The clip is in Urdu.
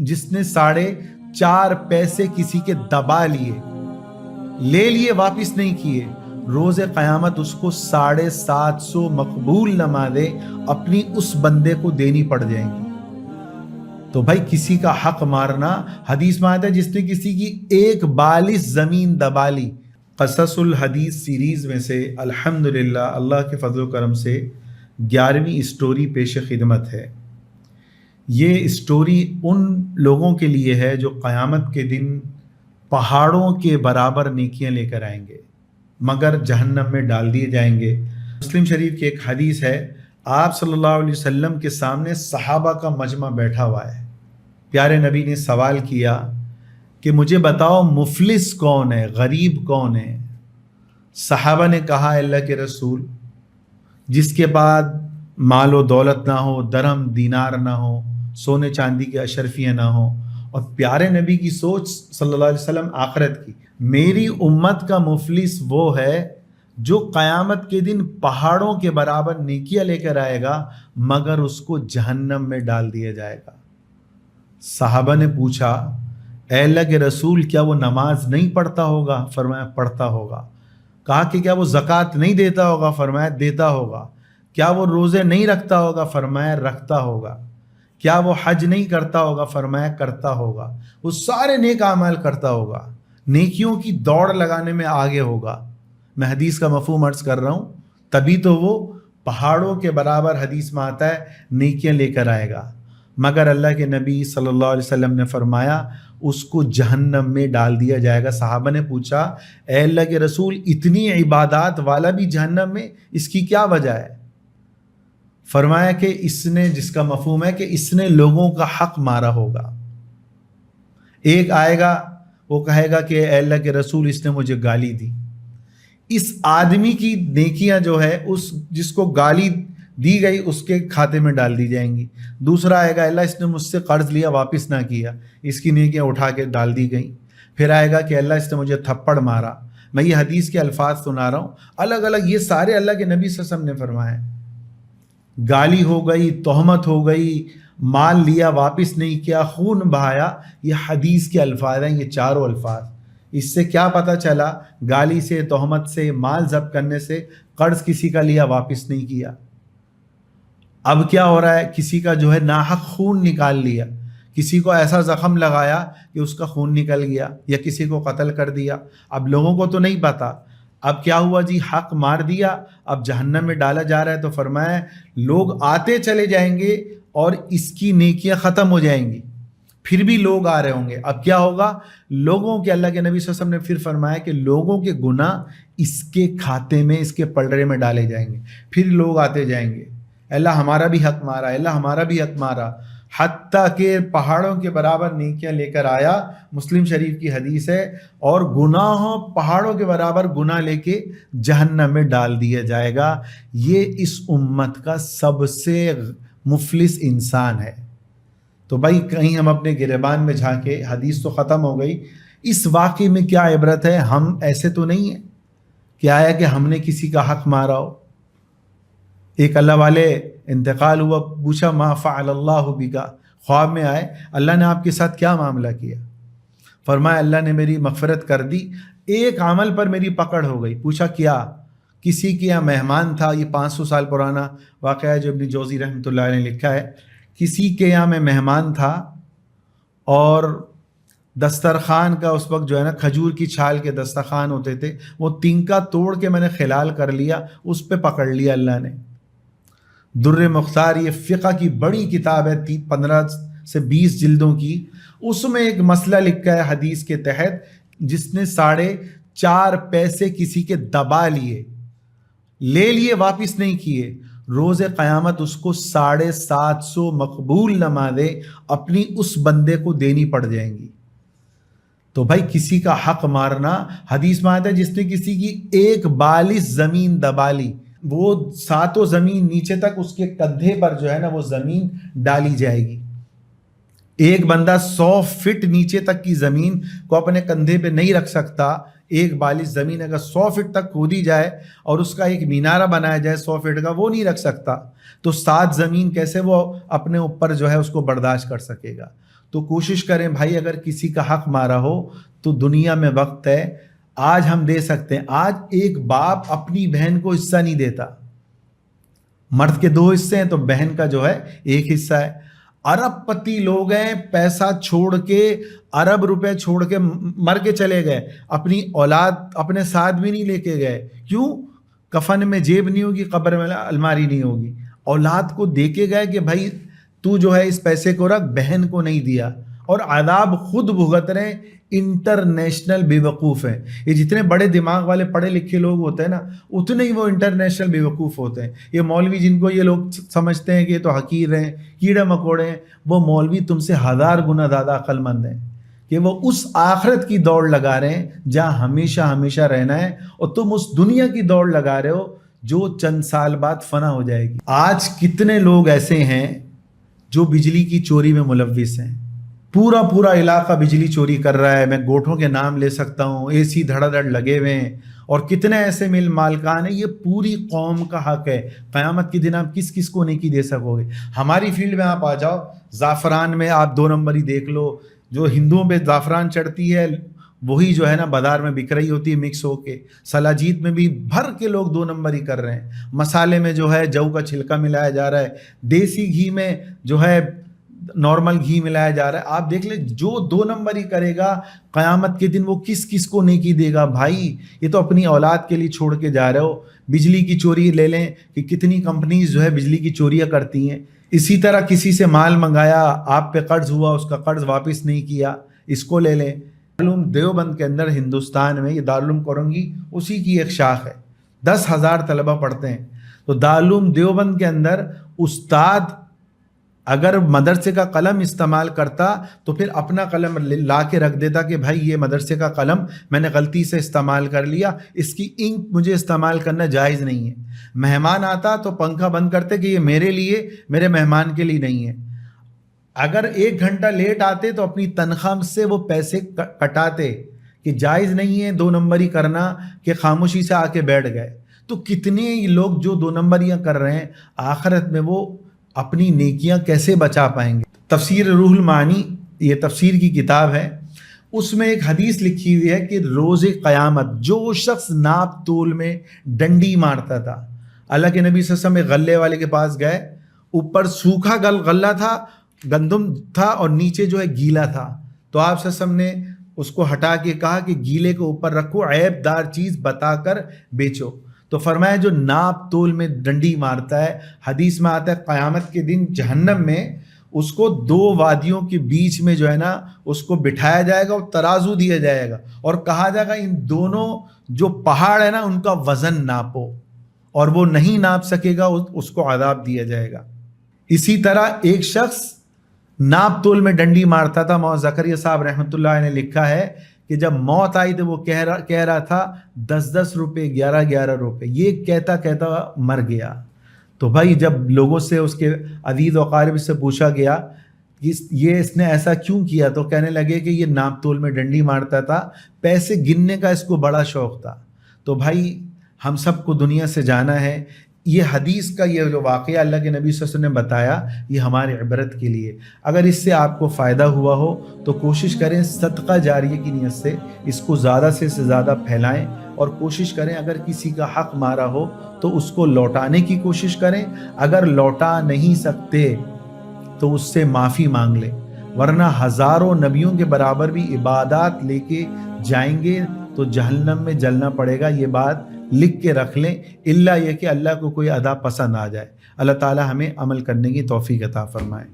جس نے 4.5 پیسے کسی کے دبا لیے، لے لیے واپس نہیں کیے، روز قیامت اس کو 750 مقبول نمازیں اپنی اس بندے کو دینی پڑ جائیں گی۔ تو بھائی کسی کا حق مارنا، حدیث میں آتا ہے جس نے کسی کی 1 بالش زمین دبا لی۔ قصص الحدیث سیریز میں سے الحمدللہ اللہ کے فضل و کرم سے 11ویں اسٹوری پیش خدمت ہے۔ یہ اسٹوری ان لوگوں کے لیے ہے جو قیامت کے دن پہاڑوں کے برابر نیکیاں لے کر آئیں گے مگر جہنم میں ڈال دیے جائیں گے۔ مسلم شریف کی ایک حدیث ہے، آپ صلی اللہ علیہ وسلم کے سامنے صحابہ کا مجمع بیٹھا ہوا ہے۔ پیارے نبی نے سوال کیا کہ مجھے بتاؤ مفلس کون ہے، غریب کون ہے؟ صحابہ نے کہا اللہ کے رسول، جس کے بعد مال و دولت نہ ہو، درہم دینار نہ ہو، سونے چاندی کے اشرفیاں نہ ہو، اور پیارے نبی کی سوچ صلی اللہ علیہ وسلم آخرت کی، میری امت کا مفلس وہ ہے جو قیامت کے دن پہاڑوں کے برابر نیکیاں لے کر آئے گا مگر اس کو جہنم میں ڈال دیا جائے گا۔ صحابہ نے پوچھا اے اللہ کے رسول کیا وہ نماز نہیں پڑھتا ہوگا؟ فرمایا پڑھتا ہوگا۔ کہا کہ کیا وہ زکوٰۃ نہیں دیتا ہوگا؟ فرمایا دیتا ہوگا۔ کیا وہ روزے نہیں رکھتا ہوگا؟ فرمایا رکھتا ہوگا۔ کیا وہ حج نہیں کرتا ہوگا؟ فرمایا کرتا ہوگا۔ وہ سارے نیک اعمال کرتا ہوگا، نیکیوں کی دوڑ لگانے میں آگے ہوگا۔ میں حدیث کا مفہوم عرض کر رہا ہوں، تبھی تو وہ پہاڑوں کے برابر حدیث میں آتا ہے نیکیاں لے کر آئے گا، مگر اللہ کے نبی صلی اللہ علیہ وسلم نے فرمایا اس کو جہنم میں ڈال دیا جائے گا۔ صحابہ نے پوچھا اے اللہ کے رسول اتنی عبادات والا بھی جہنم میں، اس کی کیا وجہ ہے؟ فرمایا کہ اس نے، جس کا مفہوم ہے کہ اس نے لوگوں کا حق مارا ہوگا۔ ایک آئے گا وہ کہے گا کہ اے اللہ کے رسول اس نے مجھے گالی دی، اس آدمی کی نیکیاں جو ہے اس جس کو گالی دی گئی اس کے کھاتے میں ڈال دی جائیں گی۔ دوسرا آئے گا اللہ اس نے مجھ سے قرض لیا واپس نہ کیا، اس کی نیکیاں اٹھا کے ڈال دی گئیں۔ پھر آئے گا کہ اللہ اس نے مجھے تھپڑ مارا۔ میں یہ حدیث کے الفاظ سنا رہا ہوں، الگ الگ یہ سارے اللہ کے نبی صلی اللہ علیہ وسلم نے فرمائے۔ گالی ہو گئی، تہمت ہو گئی، مال لیا واپس نہیں کیا، خون بہایا، یہ حدیث کے الفاظ ہیں، یہ چاروں الفاظ۔ اس سے کیا پتہ چلا؟ گالی سے، تہمت سے، مال ضبط کرنے سے، قرض کسی کا لیا واپس نہیں کیا۔ اب کیا ہو رہا ہے؟ کسی کا جو ہے ناحق خون نکال لیا، کسی کو ایسا زخم لگایا کہ اس کا خون نکل گیا، یا کسی کو قتل کر دیا۔ اب لوگوں کو تو نہیں پتا، اب کیا ہوا جی؟ حق مار دیا، اب جہنم میں ڈالا جا رہا ہے۔ تو فرمایا لوگ آتے چلے جائیں گے اور اس کی نیکیاں ختم ہو جائیں گی، پھر بھی لوگ آ رہے ہوں گے۔ اب کیا ہوگا؟ لوگوں کے، اللہ کے نبی صلی اللہ علیہ وسلم نے پھر فرمایا کہ لوگوں کے گناہ اس کے کھاتے میں، اس کے پلڑے میں ڈالے جائیں گے، پھر لوگ آتے جائیں گے، اللہ ہمارا بھی حق مارا، اللہ ہمارا بھی حق مارا، حتیٰ کہ پہاڑوں کے برابر نیکیاں لے کر آیا۔ مسلم شریف کی حدیث ہے، اور گناہوں پہاڑوں کے برابر گناہ لے کے جہنم میں ڈال دیا جائے گا۔ یہ اس امت کا سب سے مفلس انسان ہے۔ تو بھائی کہیں ہم اپنے گریبان میں جھانکے، حدیث تو ختم ہو گئی، اس واقعے میں کیا عبرت ہے؟ ہم ایسے تو نہیں ہیں کہ آیا کہ ہم نے کسی کا حق مارا ہو۔ ایک اللہ والے انتقال ہوا، پوچھا ما فعل اللہ بکا، خواب میں آئے اللہ نے آپ کے ساتھ کیا معاملہ کیا؟ فرمایا اللہ نے میری مغفرت کر دی، ایک عمل پر میری پکڑ ہو گئی۔ پوچھا کیا؟ کسی کے یہاں مہمان تھا، یہ 500 سال پرانا واقعہ ہے جو ابن جوزی رحمۃ اللہ علیہ نے لکھا ہے۔ کسی کے یہاں میں مہمان تھا اور دسترخوان کا اس وقت جو ہے نا کھجور کی چھال کے دسترخوان ہوتے تھے، وہ تنکا توڑ کے میں نے خلال کر لیا، اس پہ پکڑ لیا اللہ نے۔ در مختار یہ فقہ کی بڑی کتاب ہے، 15 سے 20 جلدوں کی، اس میں ایک مسئلہ لکھا ہے حدیث کے تحت، جس نے 4.5 پیسے کسی کے دبا لیے، لے لیے واپس نہیں کیے، روز قیامت اس کو 750 مقبول نمازیں اپنی اس بندے کو دینی پڑ جائیں گی۔ تو بھائی کسی کا حق مارنا، حدیث میں آتا ہے جس نے کسی کی 1 بالش زمین دبا لی، وہ 7 زمین نیچے تک اس کے کندھے پر جو ہے نا وہ زمین ڈالی جائے گی۔ ایک بندہ 100 فٹ نیچے تک کی زمین کو اپنے کندھے پہ نہیں رکھ سکتا۔ 1 بالش زمین اگر 100 فٹ تک کھودی جائے اور اس کا ایک مینارہ بنایا جائے 100 فٹ کا، وہ نہیں رکھ سکتا، تو 7 زمین کیسے وہ اپنے اوپر جو ہے اس کو برداشت کر سکے گا؟ تو کوشش کریں بھائی اگر کسی کا حق مارا ہو تو دنیا میں وقت ہے، آج ہم دے سکتے ہیں. آج ایک باپ اپنی بہن کو حصہ نہیں دیتا. مرد کے 2 حصے ہیں تو بہن کا جو ہے 1 حصہ ہے. ارب پتی لوگ ہیں، پیسہ چھوڑ کے، ارب روپے چھوڑ کے مر کے چلے گئے، اپنی اولاد اپنے ساتھ بھی نہیں لے کے گئے. کیوں؟ کفن میں جیب نہیں ہوگی، قبر میں الماری نہیں ہوگی. اولاد کو دے کے گئے کہ بھائی تو جو ہے اس پیسے کو رکھ، بہن کو نہیں دیا، اور عذاب خود بھگت رہے. انٹرنیشنل بے وقوف ہیں. یہ جتنے بڑے دماغ والے پڑھے لکھے لوگ ہوتے ہیں نا، اتنے ہی وہ انٹرنیشنل بے وقوف ہوتے ہیں. یہ مولوی جن کو یہ لوگ سمجھتے ہیں کہ یہ تو حقیر ہیں، کیڑے مکوڑے ہیں، وہ مولوی تم سے 1000 گنا زیادہ عقل مند ہیں کہ وہ اس آخرت کی دوڑ لگا رہے ہیں جہاں ہمیشہ ہمیشہ رہنا ہے، اور تم اس دنیا کی دوڑ لگا رہے ہو جو چند سال بعد فنا ہو جائے گی. آج کتنے لوگ ایسے ہیں جو بجلی کی چوری میں ملوث ہیں. پورا علاقہ بجلی چوری کر رہا ہے. میں گوٹھوں کے نام لے سکتا ہوں، اے سی دھڑا دھڑ لگے ہوئے ہیں، اور کتنے ایسے مل مالکان ہیں. یہ پوری قوم کا حق ہے. قیامت کے دن آپ کس کس کو نیکی دے سکو گے؟ ہماری فیلڈ میں آپ آ جاؤ، زعفران میں آپ 2 نمبری دیکھ لو. جو ہندوؤں پہ زعفران چڑھتی ہے وہی جو ہے نا بازار میں بک رہی ہوتی ہے مکس ہو کے. سلاجید میں بھی بھر کے لوگ 2 نمبری کر رہے ہیں. مسالے میں جو ہے جو کا چھلکا ملایا جا رہا ہے. دیسی گھی میں جو ہے نارمل گھی ملایا جا رہا ہے. آپ دیکھ لیں جو 2 نمبری کرے گا قیامت کے دن وہ کس کس کو نیکی دے گا؟ بھائی یہ تو اپنی اولاد کے لیے چھوڑ کے جا رہے ہو. بجلی کی چوری لے لیں کہ کتنی کمپنیز جو ہے بجلی کی چوریاں کرتی ہیں. اسی طرح کسی سے مال منگایا، آپ پہ قرض ہوا، اس کا قرض واپس نہیں کیا، اس کو لے لیں. دارالعلوم دیوبند کے اندر ہندوستان میں، یہ دارالعلوم کرنگی اسی کی ایک شاخ ہے، 10,000 طلبہ پڑھتے ہیں. تو دارالعلوم دیوبند کے اندر استاد اگر مدرسے کا قلم استعمال کرتا تو پھر اپنا قلم لا کے رکھ دیتا کہ بھائی یہ مدرسے کا قلم میں نے غلطی سے استعمال کر لیا، اس کی انک مجھے استعمال کرنا جائز نہیں ہے. مہمان آتا تو پنکھا بند کرتے کہ یہ میرے لیے، میرے مہمان کے لیے نہیں ہے. اگر 1 گھنٹہ لیٹ آتے تو اپنی تنخواہ سے وہ پیسے کٹاتے کہ جائز نہیں ہے 2 نمبری کرنا، کہ خاموشی سے آ کے بیٹھ گئے. تو کتنے لوگ جو 2 نمبریاں کر رہے ہیں آخرت میں وہ اپنی نیکیاں کیسے بچا پائیں گے؟ تفسیر روح المعانی یہ تفسیر کی کتاب ہے، اس میں ایک حدیث لکھی ہوئی ہے کہ روز قیامت جو شخص ناپ تول میں ڈنڈی مارتا تھا. اللہ کے نبی صلی اللہ علیہ وسلم غلے والے کے پاس گئے، اوپر سوکھا غلہ تھا، گندم تھا، اور نیچے جو ہے گیلا تھا. تو آپ صلی اللہ علیہ وسلم نے اس کو ہٹا کے کہا کہ گیلے کو اوپر رکھو، عیب دار چیز بتا کر بیچو. تو فرمایا جو ناپ تول میں ڈنڈی مارتا ہے، حدیث میں آتا ہے قیامت کے دن جہنم میں اس کو 2 وادیوں کے بیچ میں جو ہے نا اس کو بٹھایا جائے گا اور ترازو دیا جائے گا اور کہا جائے گا ان دونوں جو پہاڑ ہے نا ان کا وزن ناپو، اور وہ نہیں ناپ سکے گا اس کو عذاب دیا جائے گا. اسی طرح ایک شخص ناپ تول میں ڈنڈی مارتا تھا. مولانا زکریا صاحب رحمۃ اللہ علیہ نے لکھا ہے کہ جب موت آئی تو وہ کہہ رہا تھا 10 روپے 11 روپے، یہ کہتا کہتا مر گیا. تو بھائی جب لوگوں سے اس کے عزیز و اقارب سے پوچھا گیا یہ اس نے ایسا کیوں کیا، تو کہنے لگے کہ یہ ناپ تول میں ڈنڈی مارتا تھا، پیسے گننے کا اس کو بڑا شوق تھا. تو بھائی ہم سب کو دنیا سے جانا ہے. یہ حدیث کا یہ جو واقعہ اللہ کے نبی صلی اللہ علیہ وسلم نے بتایا یہ ہماری عبرت کے لیے. اگر اس سے آپ کو فائدہ ہوا ہو تو کوشش کریں صدقہ جاریہ کی نیت سے اس کو زیادہ سے زیادہ پھیلائیں، اور کوشش کریں اگر کسی کا حق مارا ہو تو اس کو لوٹانے کی کوشش کریں. اگر لوٹا نہیں سکتے تو اس سے معافی مانگ لیں، ورنہ ہزاروں نبیوں کے برابر بھی عبادات لے کے جائیں گے تو جہنم میں جلنا پڑے گا. یہ بات لکھ کے رکھ لیں، الا یہ کہ اللہ کو کوئی ادا پسند آ جائے. اللہ تعالی ہمیں عمل کرنے کی توفیق عطا فرمائے.